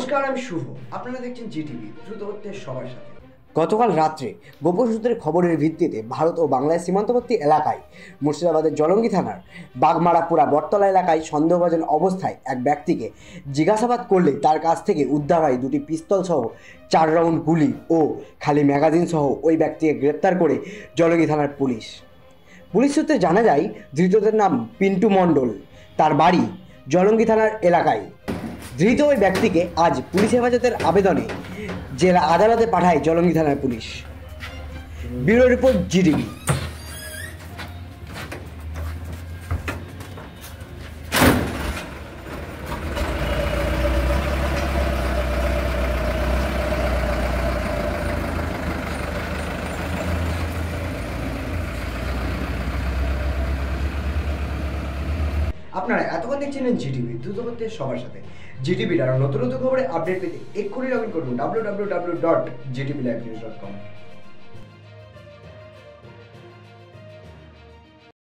নমস্কার, আমি শুভ। আপনারা দেখছেন জিটিভি, দ্রুত হচ্ছে সবার সাথে। গতকাল রাত্রে গোপন সূত্রের খবরের ভিত্তিতে ভারত ও বাংলাদেশ সীমান্তবর্তী এলাকায় মুর্শিদাবাদের জলঙ্গি থানার বাগমারাপুরা বটতলা এলাকায় সন্দেহভাজন অবস্থায় এক ব্যক্তিকে জিজ্ঞাসাবাদ করলে তার কাছ থেকে উদ্ধার হয় দুটি পিস্তল সহ 4 রাউন্ড গুলি ও খালি ম্যাগাজিন সহ ওই ব্যক্তিকে গ্রেপ্তার করে জলঙ্গি থানার পুলিশ সূত্রে জানা যায়, ধৃতদের নাম পিন্টু মণ্ডল, তার বাড়ি জলঙ্গি থানার এলাকায়। ধৃত ওই ব্যক্তিকে আজ পুলিশ হেফাজতের আবেদনে জেলা আদালতে পাঠায় জলঙ্গি থানার পুলিশ। Bureau report, Zee TV. আপনারা এতক্ষণ দেখছিলেন জিটিভি, দ্রুত হচ্ছে সবার সাথে। জিটিভির আরও নতুন নতুন খবরে আপডেট পেতে এক্ষুনি লগ ইন করুন www.gtblivenews.com।